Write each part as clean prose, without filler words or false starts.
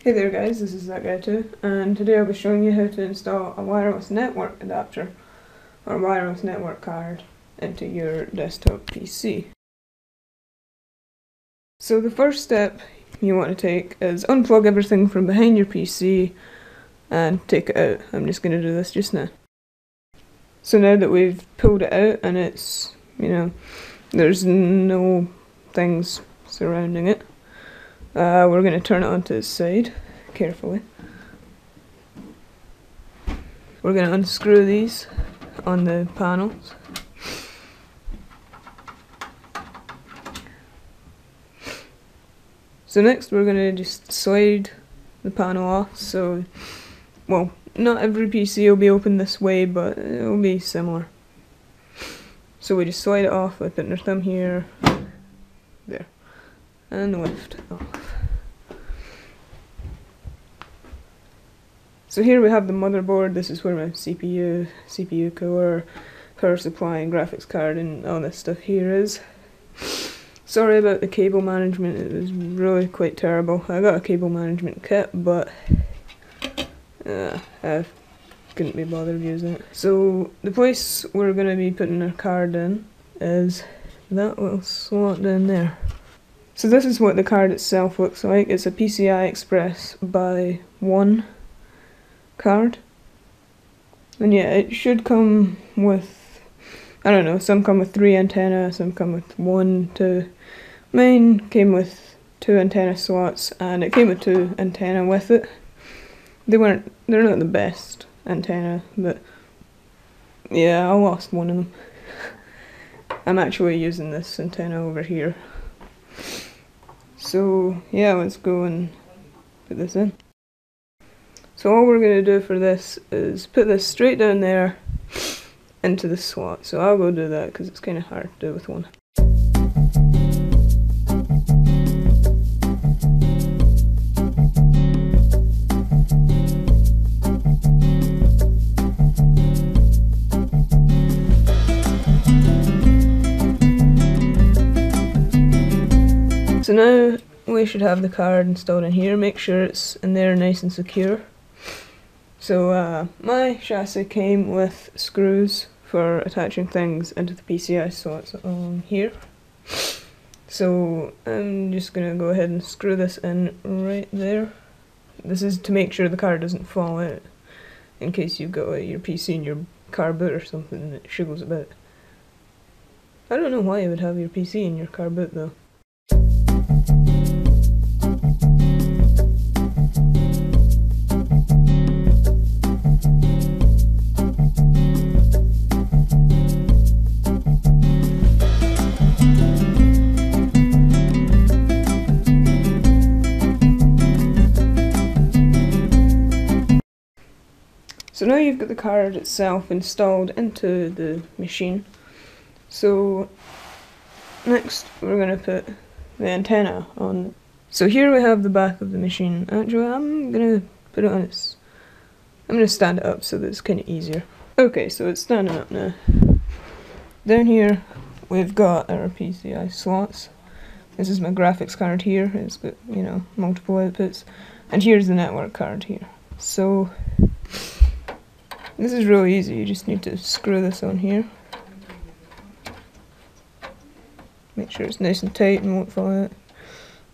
Hey there guys, this is That Guy Too, and today I'll be showing you how to install a wireless network adapter or wireless network card into your desktop PC. So the first step you want to take is unplug everything from behind your PC and take it out. I'm just going to do this just now. So now that we've pulled it out and it's, there's no things surrounding it, we're going to turn it onto its side carefully. We're going to unscrew these on the panels. So next we're going to just slide the panel off. So, well, not every PC will be open this way, but it will be similar. So we just slide it off by putting our thumb here, there, and lift off. So here we have the motherboard. This is where my CPU core, power supply and graphics card and all this stuff here is. Sorry about the cable management, it was really quite terrible. I got a cable management kit, but I couldn't be bothered using it. So the place we're going to be putting our card in is that little slot down there. So this is what the card itself looks like. It's a PCI Express by 1 card, and yeah, it should come with, I don't know, some come with 3 antennas, some come with 1, 2. Mine came with 2 antenna slots, and it came with 2 antenna with it. They're not the best antenna, but yeah, I lost one of them. I'm actually using this antenna over here. So yeah, let's go and put this in. So all we're going to do for this is put this straight down there into the slot. So I'll go do that because it's kind of hard to do with one. So now we should have the card installed in here. Make sure it's in there nice and secure. So my chassis came with screws for attaching things into the PCI slots on here. So I'm just going to go ahead and screw this in right there. This is to make sure the card doesn't fall out, in case you've got your PC in your car boot or something and it shiggles about. I don't know why you would have your PC in your car boot though. So now you've got the card itself installed into the machine. So next we're going to put the antenna on. So here we have the back of the machine. Actually, I'm going to put it on its... I'm going to stand it up so that it's kind of easier. Okay, so it's standing up now. Down here we've got our PCI slots. This is my graphics card here. It's got, multiple outputs. And here's the network card here. So this is really easy. You just need to screw this on here. Make sure it's nice and tight and won't fall out.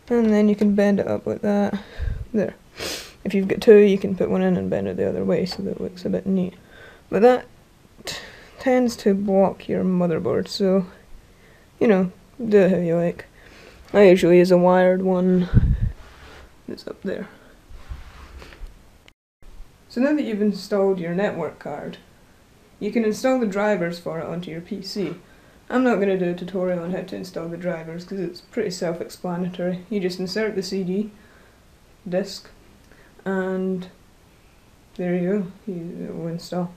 And then you can bend it up like that. There. If you've got 2, you can put one in and bend it the other way so that it looks a bit neat. But that tends to block your motherboard, so, do it how you like. I usually use a wired one that's up there. So now that you've installed your network card, you can install the drivers for it onto your PC. I'm not going to do a tutorial on how to install the drivers because it's pretty self-explanatory. You just insert the CD disc and there you go, it will install.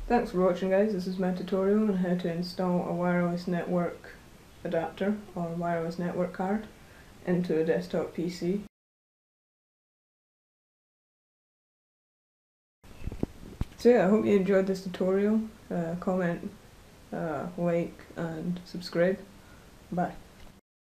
Thanks for watching guys, this is my tutorial on how to install a wireless network adapter or wireless network card into a desktop PC. So yeah, I hope you enjoyed this tutorial. Comment, like and subscribe. Bye.